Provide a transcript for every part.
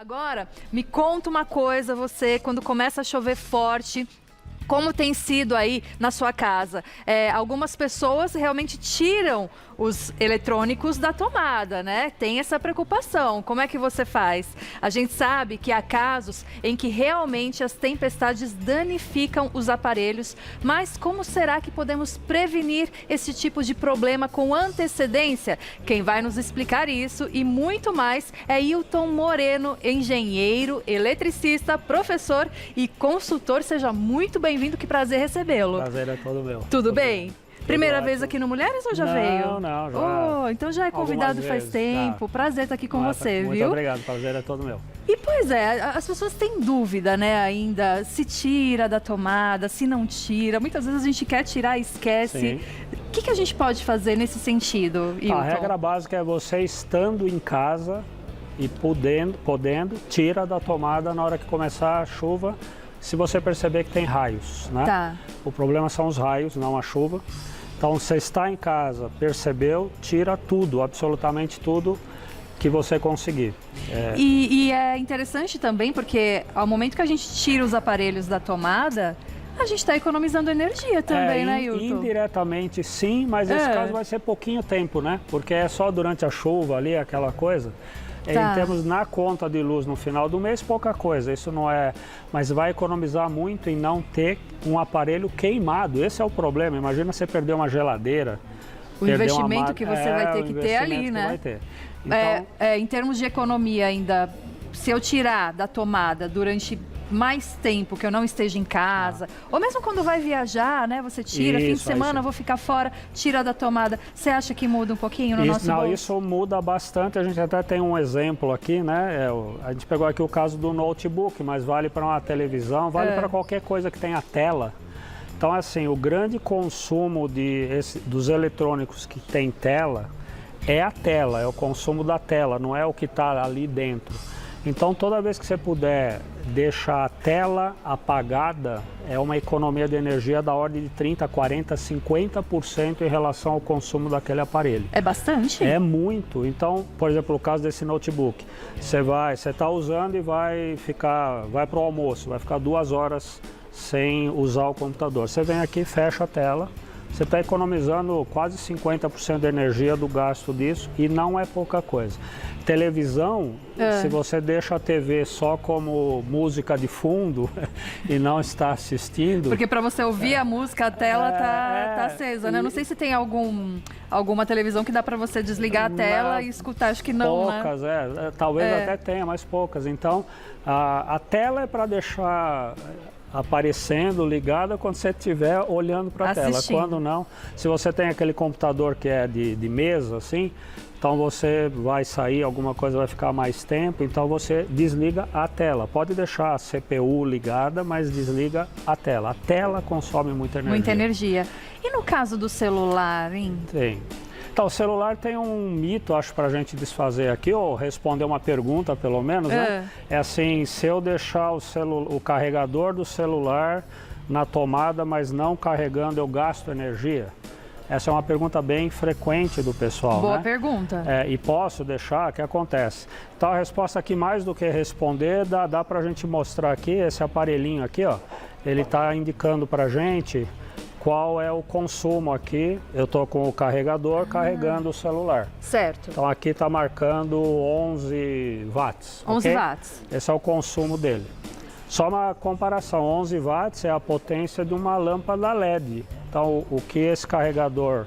Agora, me conta uma coisa, você, quando começa a chover forte, como tem sido aí na sua casa? Algumas pessoas realmente tiram os eletrônicos da tomada, né? Tem essa preocupação. Como é que você faz? A gente sabe que há casos em que realmente as tempestades danificam os aparelhos, mas como será que podemos prevenir esse tipo de problema com antecedência? Quem vai nos explicar isso e muito mais é Hilton Moreno, engenheiro, eletricista, professor e consultor. Seja muito bem-vindo, que prazer recebê-lo. Prazer é todo meu. Tudo bem? Primeira vez aqui no Mulheres ou já veio? Não, já. Então já é convidado faz tempo. Já. Prazer estar aqui com você, muito viu? Muito obrigado, prazer é todo meu. E pois é, as pessoas têm dúvida, né, ainda, se tira da tomada, se não tira. Muitas vezes a gente quer tirar e esquece. Sim. O que a gente pode fazer nesse sentido, Hilton? A regra básica é você estando em casa e podendo, tira da tomada na hora que começar a chuva, se você perceber que tem raios, né? Tá. O problema são os raios, não a chuva. Então, você está em casa, percebeu, tira tudo, absolutamente tudo que você conseguir. E é interessante também porque ao momento que a gente tira os aparelhos da tomada, a gente está economizando energia também, né, Hilton? Indiretamente sim, mas esse caso vai ser pouquinho tempo, né? Porque é só durante a chuva ali, aquela coisa. Em termos na conta de luz no final do mês, pouca coisa, isso não é... Mas vai economizar muito em não ter um aparelho queimado, esse é o problema. Imagina você perder uma geladeira. O investimento que você vai ter que ter ali, né? Vai ter. Então... em termos de economia ainda, se eu tirar da tomada durante mais tempo que eu não esteja em casa, ou mesmo quando vai viajar, né? Você tira, fim de semana, vou ficar fora, tira da tomada. Você acha que muda um pouquinho no nosso bolso? Isso muda bastante. A gente até tem um exemplo aqui, né? A gente pegou aqui o caso do notebook, mas vale para uma televisão, vale para qualquer coisa que tenha tela. Então, assim, o grande consumo dos eletrônicos que tem tela é a tela, é o consumo da tela, não é o que está ali dentro. Então, toda vez que você puder deixar a tela apagada, é uma economia de energia da ordem de 30%, 40%, 50% em relação ao consumo daquele aparelho. É bastante? É muito. Então, por exemplo, o caso desse notebook, você está usando e vai para o almoço, vai ficar 2 horas sem usar o computador. Você vem aqui, fecha a tela, você está economizando quase 50% da energia do gasto disso e não é pouca coisa. Televisão, se você deixa a TV só como música de fundo e não está assistindo... Porque para você ouvir a música, a tela tá acesa, né? Eu não sei se tem alguma televisão que dá para você desligar a tela e escutar, acho que não, poucas, né? Talvez até tenha, mas poucas. Então, a tela é para deixar aparecendo, ligada, quando você estiver olhando para a tela. Quando não, se você tem aquele computador que é de mesa, assim, então você vai sair, alguma coisa vai ficar mais tempo, então você desliga a tela. Pode deixar a CPU ligada, mas desliga a tela. A tela consome muita energia. Muita energia. E no caso do celular, hein? Tem. Então, o celular tem um mito, acho, para a gente desfazer aqui, ou responder uma pergunta, pelo menos, né? É assim, se eu deixar o carregador do celular na tomada, mas não carregando, eu gasto energia? Essa é uma pergunta bem frequente do pessoal, Boa né? pergunta. E posso deixar? O que acontece? Então, a resposta aqui, mais do que responder, dá para a gente mostrar aqui, esse aparelhinho aqui, ó, ele está indicando para a gente qual é o consumo aqui. Eu estou com o carregador carregando o celular. Certo. Então aqui está marcando 11 watts. 11 watts. Esse é o consumo dele. Só uma comparação, 11 watts é a potência de uma lâmpada LED. Então o que esse carregador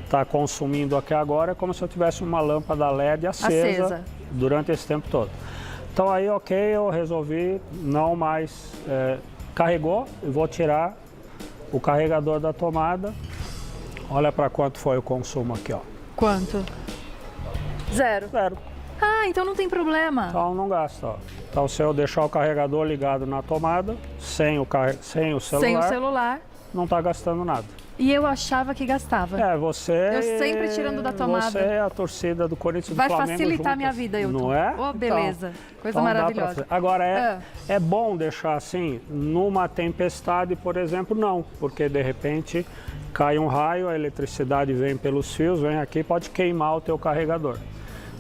está consumindo aqui agora é como se eu tivesse uma lâmpada LED acesa durante esse tempo todo. Então aí, ok, eu resolvi não mais... carregou, eu vou tirar o carregador da tomada. Olha para quanto foi o consumo aqui, ó. Quanto? Zero. Zero. Ah, então não tem problema. Então não gasta, ó. Então se eu deixar o carregador ligado na tomada, sem o celular, não está gastando nada. E eu achava que gastava. Você... Eu sempre tirando da tomada. Você é a torcida do Corinthians e do Flamengo Vai facilitar juntas. minha vida, Hilton. Não é? Oh, beleza. Então, coisa maravilhosa. Agora, é bom deixar assim, numa tempestade, por exemplo, não. Porque, de repente, cai um raio, a eletricidade vem pelos fios, vem aqui, pode queimar o teu carregador.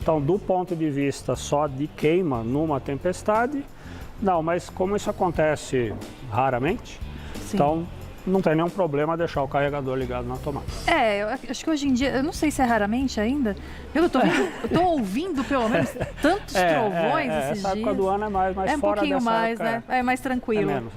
Então, do ponto de vista só de queima numa tempestade, não, mas como isso acontece raramente, Sim. então não tem nenhum problema deixar o carregador ligado na tomada. Eu acho que hoje em dia, eu não sei se é raramente ainda, eu tô ouvindo pelo menos tantos trovões esses essa dias. época do ano é mais É um fora pouquinho dessa mais, época, né? É mais tranquilo. É menos,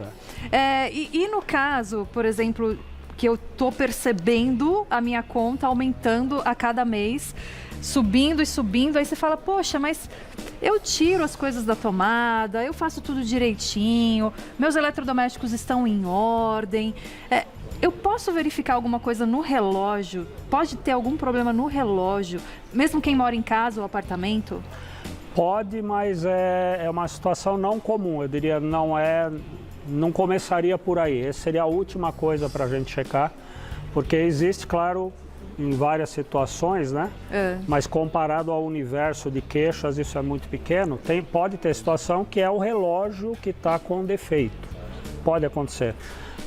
E no caso, por exemplo, que eu tô percebendo a minha conta aumentando a cada mês, subindo e subindo, aí você fala, poxa, mas eu tiro as coisas da tomada, eu faço tudo direitinho, meus eletrodomésticos estão em ordem. Eu posso verificar alguma coisa no relógio? Pode ter algum problema no relógio, mesmo quem mora em casa ou apartamento? Pode, mas é uma situação não comum, eu diria, não começaria por aí. Essa seria a última coisa para a gente checar, porque existe, claro, em várias situações, né? Mas comparado ao universo de queixas, isso é muito pequeno. Pode ter situação que é o relógio que está com defeito. Pode acontecer.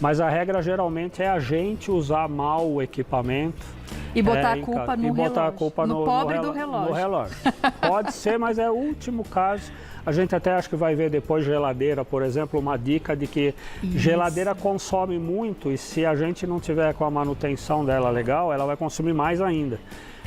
Mas a regra geralmente é a gente usar mal o equipamento. E botar a culpa no relógio. Botar a culpa no pobre do relógio. No relógio. Pode ser, mas é o último caso. A gente até acho que vai ver depois geladeira, por exemplo, uma dica de que geladeira consome muito e se a gente não tiver com a manutenção dela legal, ela vai consumir mais ainda.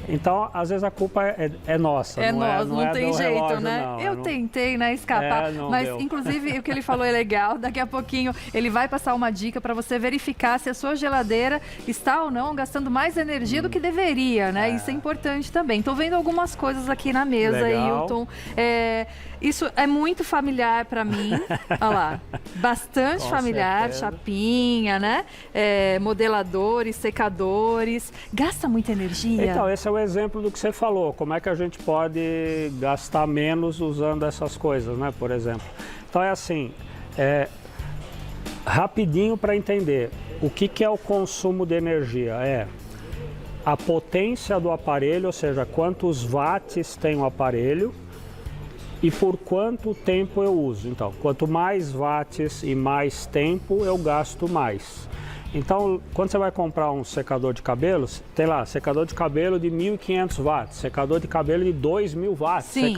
Então, às vezes a culpa é nossa. Não tem jeito, relógio, né? não. Eu tentei, né, escapar. Mas, deu. inclusive, o que ele falou é legal. Daqui a pouquinho ele vai passar uma dica para você verificar se a sua geladeira está ou não gastando mais energia do que deveria, né? Isso é importante também. Estou vendo algumas coisas aqui na mesa, Legal. Hilton. Isso é muito familiar para mim. Olha lá, bastante Com familiar, certeza. chapinha, né? Modeladores, secadores. Gasta muita energia? Então, esse é o exemplo do que você falou. Como é que a gente pode gastar menos usando essas coisas, né? Por exemplo. Então, é assim, rapidinho para entender. O que é o consumo de energia? É a potência do aparelho, ou seja, quantos watts tem o aparelho, e por quanto tempo eu uso. Então, quanto mais watts e mais tempo, eu gasto mais. Então, quando você vai comprar um secador de cabelos, tem lá, secador de cabelo de 1.500 watts, secador de cabelo de 2.000 watts. Sim.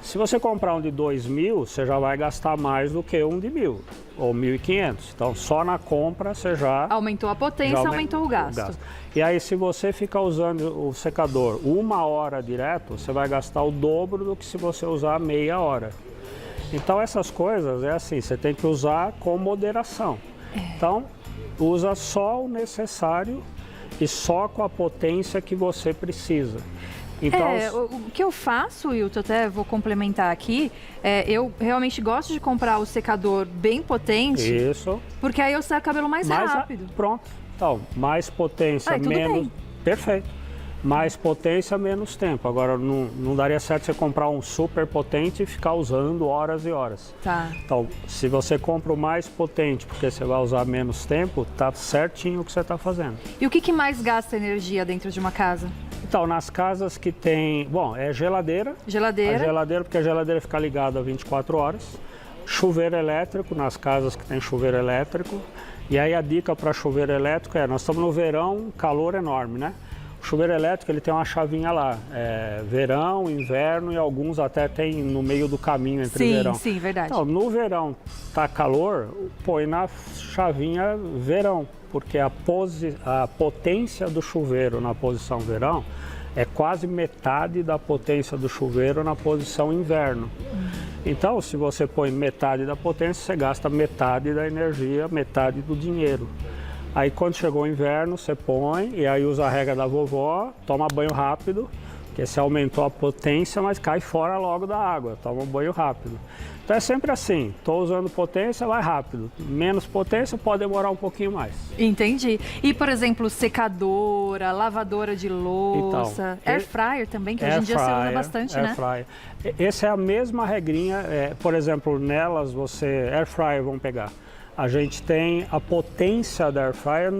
Se você comprar um de 2.000, você já vai gastar mais do que um de 1.000 ou 1.500. Então, só na compra você já... Aumentou a potência, aumentou o gasto. E aí, se você ficar usando o secador 1 hora direto, você vai gastar o dobro do que se você usar meia hora. Então, essas coisas, é assim, você tem que usar com moderação. Então, usa só o necessário e só com a potência que você precisa. Então, o que eu faço, Wilton, até vou complementar aqui, eu realmente gosto de comprar o secador bem potente, isso. porque aí eu seco o cabelo mais rápido. Pronto. Então, mais potência, tudo menos... bem. Perfeito. Mais potência, menos tempo. Agora, não daria certo você comprar um super potente e ficar usando horas e horas. Tá. Então, se você compra o mais potente, porque você vai usar menos tempo, tá certinho o que você está fazendo. E o que mais gasta energia dentro de uma casa? Então, nas casas que tem... Bom, é geladeira. Geladeira. A geladeira, porque a geladeira fica ligada 24 horas. Chuveiro elétrico, nas casas que tem chuveiro elétrico. E aí a dica para chuveiro elétrico nós estamos no verão, calor enorme, né? O chuveiro elétrico ele tem uma chavinha lá, verão, inverno e alguns até tem no meio do caminho entre verão. Sim, verdade. Então, no verão tá calor, põe na chavinha verão, porque a potência do chuveiro na posição verão é quase metade da potência do chuveiro na posição inverno. Então, se você põe metade da potência, você gasta metade da energia, metade do dinheiro. Aí quando chegou o inverno, você põe e aí usa a regra da vovó, toma banho rápido, porque você aumentou a potência, mas cai fora logo da água, toma um banho rápido. Então é sempre assim, estou usando potência, vai rápido. Menos potência, pode demorar um pouquinho mais. Entendi. E, por exemplo, secadora, lavadora de louça, air fryer também, que hoje em dia você usa bastante, né? Air fryer. Essa é a mesma regrinha, por exemplo, nelas você, air fryer, vamos pegar. A gente tem a potência da air fryer,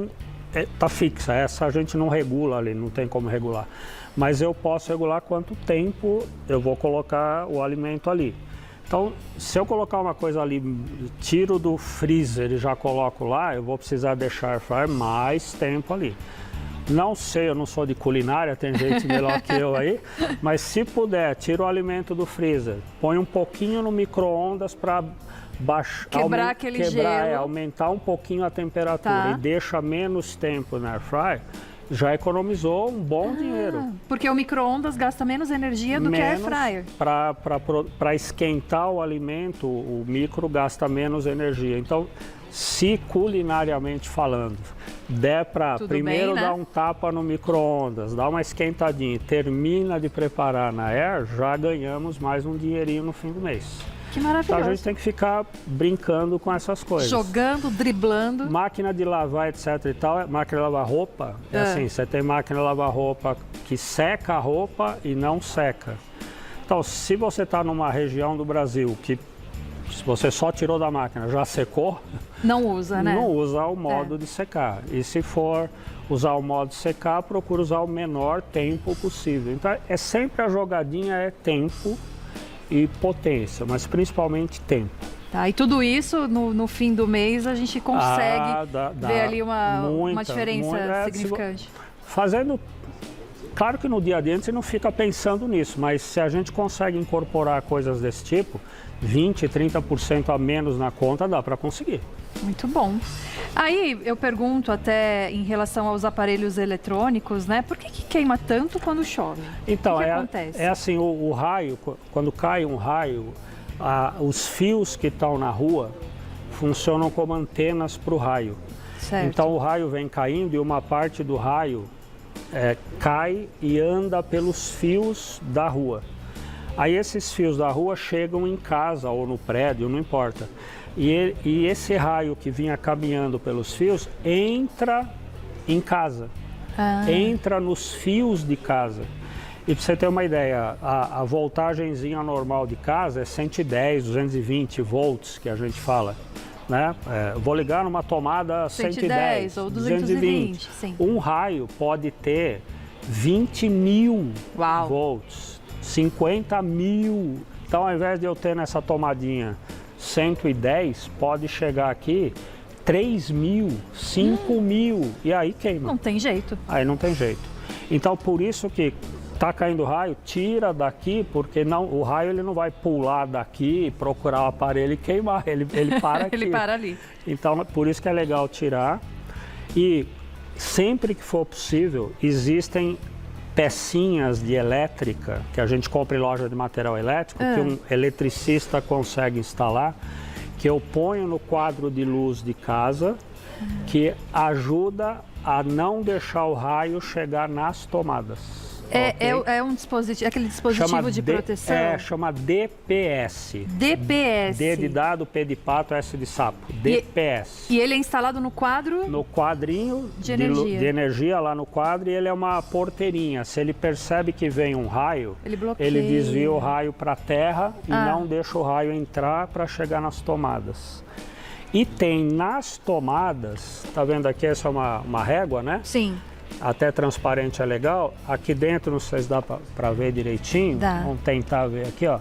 tá fixa, essa a gente não regula ali, não tem como regular. Mas eu posso regular quanto tempo eu vou colocar o alimento ali. Então, se eu colocar uma coisa ali, tiro do freezer e já coloco lá, eu vou precisar deixar a air fryer mais tempo ali. Não sei, eu não sou de culinária, tem gente melhor que eu aí, mas se puder, tira o alimento do freezer, põe um pouquinho no micro-ondas para quebrar aquele gelo, aumentar um pouquinho a temperatura e deixa menos tempo na air fryer, já economizou um bom dinheiro. Porque o micro-ondas gasta menos energia do que a air fryer. Para esquentar o alimento, o micro gasta menos energia. Então, se culinariamente falando, der para primeiro dar um tapa no micro-ondas, dar uma esquentadinha e termina de preparar na air, já ganhamos mais um dinheirinho no fim do mês. Que maravilhoso. Então a gente tem que ficar brincando com essas coisas. Jogando, driblando. Máquina de lavar, etc e tal, máquina de lavar roupa, é assim, você tem máquina de lavar roupa que seca a roupa e não seca. Então, se você está numa região do Brasil que se você só tirou da máquina, já secou, não usa, né? Não usa o modo de secar. E se for usar o modo de secar, procura usar o menor tempo possível. Então, é sempre a jogadinha é tempo e potência, mas principalmente tempo. Tá, e tudo isso, no fim do mês, a gente consegue ver ali uma diferença significante. Fazendo... Claro que no dia a dia a gente não fica pensando nisso, mas se a gente consegue incorporar coisas desse tipo, 20%, 30% a menos na conta, dá para conseguir. Muito bom. Aí eu pergunto até em relação aos aparelhos eletrônicos, né? Por que queima tanto quando chove? Então, o que acontece? É assim, o raio, quando cai um raio, os fios que estão na rua funcionam como antenas para o raio. Certo. Então o raio vem caindo e uma parte do raio cai e anda pelos fios da rua. Aí esses fios da rua chegam em casa ou no prédio, não importa. E esse raio que vinha caminhando pelos fios entra em casa, entra nos fios de casa. E para você ter uma ideia, a voltagenzinha normal de casa é 110, 220 volts que a gente fala. Né? Vou ligar numa tomada 110 ou 220. Sim. Um raio pode ter 20 mil volts, 50 mil. Então, ao invés de eu ter nessa tomadinha 110, pode chegar aqui 3 mil, 5 mil, e aí queima. Não tem jeito. Aí não tem jeito. Então, por isso que tá caindo raio, tira daqui, porque o raio ele não vai pular daqui, procurar o aparelho e queimar, ele para aqui. Ele para ali. Então, por isso que é legal tirar. E sempre que for possível, existem pecinhas de elétrica que a gente compra em loja de material elétrico, que um eletricista consegue instalar, que eu ponho no quadro de luz de casa, que ajuda a não deixar o raio chegar nas tomadas. É um dispositivo, aquele dispositivo de proteção? Chama DPS. DPS. D de dado, P de pato, S de sapo. DPS. E ele é instalado no quadro? No quadrinho de energia lá no quadro, e ele é uma porteirinha. Se ele percebe que vem um raio, ele desvia o raio para a terra e não deixa o raio entrar para chegar nas tomadas. E tem nas tomadas, tá vendo aqui, essa é uma régua, né? Sim. Até transparente é legal. Aqui dentro, não sei se dá para ver direitinho. Vamos tentar ver aqui, ó.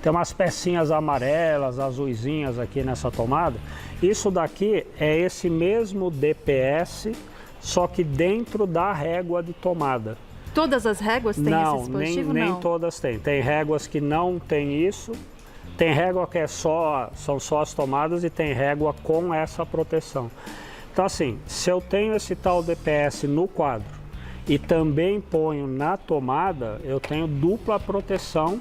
Tem umas pecinhas amarelas, azuisinhas aqui nessa tomada. Isso daqui é esse mesmo DPS, só que dentro da régua de tomada. Todas as réguas têm esse dispositivo? Nem todas têm. Tem réguas que não têm isso. Tem régua que são só as tomadas, e tem régua com essa proteção. Então, assim, se eu tenho esse tal DPS no quadro e também ponho na tomada, eu tenho dupla proteção,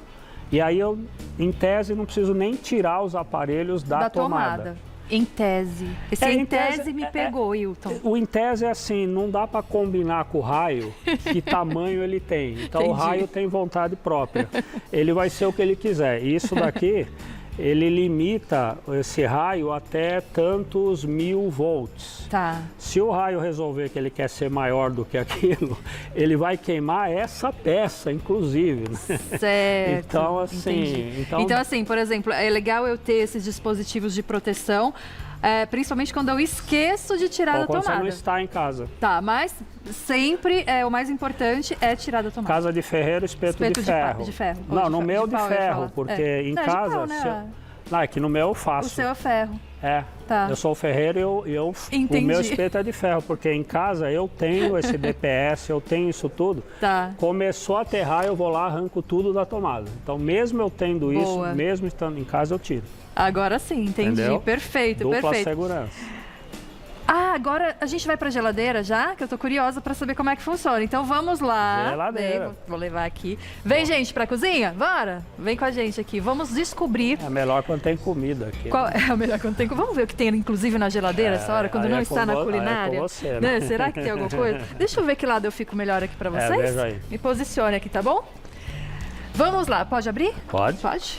e aí eu, em tese, não preciso nem tirar os aparelhos da tomada. Em tese. Esse em tese me pegou, Hilton. O em tese é assim, não dá para combinar com o raio que tamanho ele tem. Então, o raio tem vontade própria. Ele vai ser o que ele quiser. E isso daqui... ele limita esse raio até tantos 1000 volts. Tá. Se o raio resolver que ele quer ser maior do que aquilo, ele vai queimar essa peça, inclusive. Né? Certo. Então, assim... Então, assim, por exemplo, é legal eu ter esses dispositivos de proteção, principalmente quando eu esqueço de tirar da tomada. Quando você não está em casa. Tá, mas sempre o mais importante é tirar da tomada. Casa de ferreiro, espeto de ferro. De ferro. Não, no meu de ferro, porque em casa... Não, é que no meu eu faço. O seu é ferro. Tá. Eu sou ferreiro e o meu espeto é de ferro, porque em casa eu tenho esse DPS, eu tenho isso tudo. Tá. Começou a aterrar, eu vou lá, arranco tudo da tomada. Então, mesmo eu tendo isso, mesmo estando em casa, eu tiro. Agora sim, entendi. Entendeu? Perfeito, Dupla perfeito. segurança. Ah, agora a gente vai para a geladeira já, que eu tô curiosa para saber como é que funciona. Então vamos lá. Geladeira. Vou levar aqui. Vem, gente, para a cozinha? Bora? Vem com a gente aqui. Vamos descobrir. É melhor quando tem comida aqui. Qual é o melhor quando tem? Vamos ver o que tem, inclusive, na geladeira essa hora, quando não está na culinária. É com você, né? Será que tem alguma coisa? Deixa eu ver que lado eu fico melhor aqui para vocês. Veja aí. Me posicione aqui, tá bom? Vamos lá. Pode abrir? Pode. Pode.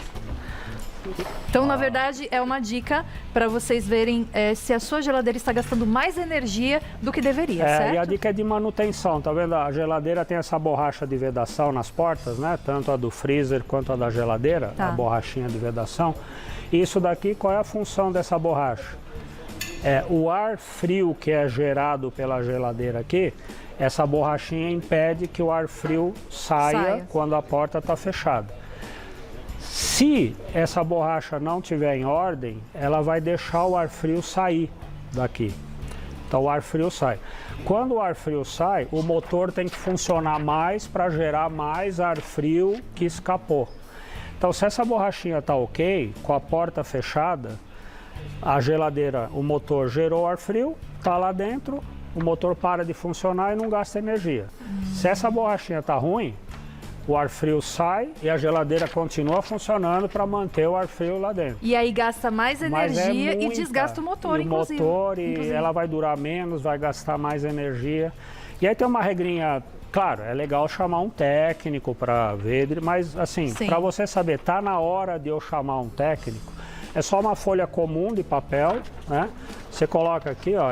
Então, na verdade, é uma dica para vocês verem se a sua geladeira está gastando mais energia do que deveria, certo? E a dica é de manutenção, tá vendo? A geladeira tem essa borracha de vedação nas portas, né? Tanto a do freezer quanto a da geladeira, a borrachinha de vedação. Isso daqui, qual é a função dessa borracha? O ar frio que é gerado pela geladeira aqui, essa borrachinha impede que o ar frio saia. Quando a porta está fechada. Se essa borracha não estiver em ordem, ela vai deixar o ar frio sair daqui. Então o ar frio sai. Quando o ar frio sai, o motor tem que funcionar mais para gerar mais ar frio que escapou. Então se essa borrachinha está ok, com a porta fechada, a geladeira, o motor gerou ar frio, está lá dentro, o motor para de funcionar e não gasta energia. Se essa borrachinha está ruim, o ar frio sai e a geladeira continua funcionando para manter o ar frio lá dentro. E aí gasta mais energia e desgasta o motor, inclusive. Ela vai durar menos, vai gastar mais energia. E aí tem uma regrinha, claro, é legal chamar um técnico para ver, mas assim, para você saber, tá na hora de eu chamar um técnico, é só uma folha comum de papel, né? Você coloca aqui, ó,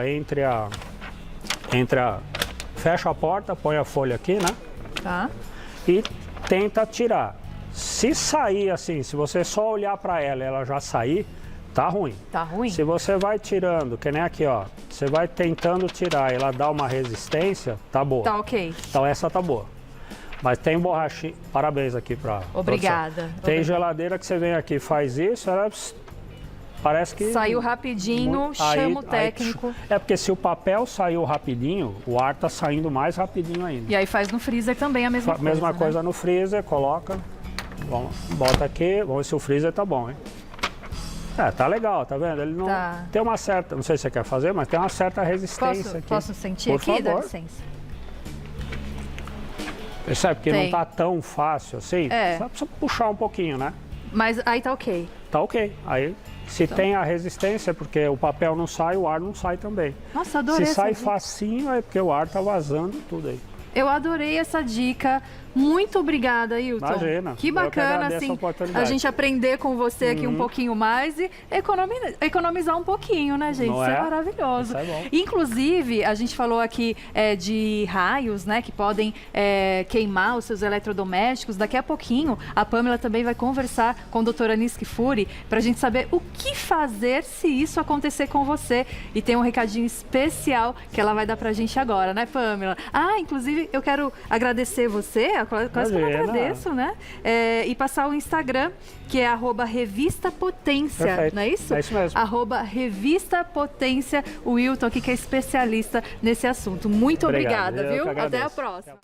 fecha a porta, põe a folha aqui, né? Tá. E tenta tirar. Se sair assim, se você só olhar para ela e ela já sair, tá ruim. Tá ruim? Se você vai tirando, que nem aqui, ó, você vai tentando tirar e ela dá uma resistência, tá boa. Tá ok. Então essa tá boa. Mas tem borrachinha, parabéns aqui para Obrigada. Tem geladeira que você vem aqui e faz isso, ela parece que... Saiu rapidinho, chama o técnico. Porque se o papel saiu rapidinho, o ar tá saindo mais rapidinho ainda. E aí faz no freezer também a mesma coisa. Mesma coisa no freezer, coloca, bota aqui, vamos ver se o freezer tá bom, hein? Tá legal, tá vendo? Ele não tem uma certa, não sei se você quer fazer, mas tem uma certa resistência aqui. Posso sentir Por aqui? favor. Dá licença. Percebe que não tá tão fácil assim? Só precisa puxar um pouquinho, né? Mas aí tá ok. Tá ok. Aí... Se tem a resistência, porque o papel não sai, o ar não sai também. Nossa, adorei Se sai essa dica. facinho, é porque o ar tá vazando tudo aí. Eu adorei essa dica. Muito obrigada, Ailton. Imagina. Que bacana, assim, a gente aprender com você aqui um pouquinho mais e economizar um pouquinho, né, gente? Isso é maravilhoso. Isso é bom. Inclusive, a gente falou aqui de raios, né, que podem queimar os seus eletrodomésticos. Daqui a pouquinho, a Pamela também vai conversar com a doutora Aniske Fury para a gente saber o que fazer se isso acontecer com você. E tem um recadinho especial que ela vai dar pra gente agora, né, Pamela? Inclusive, eu quero agradecer você, quase que eu não agradeço, né? E passar o Instagram, que é @revistapotência, Perfeito. não é isso? É isso mesmo. @revistapotência, o Wilton aqui que é especialista nesse assunto. Muito obrigada, viu? Até a próxima.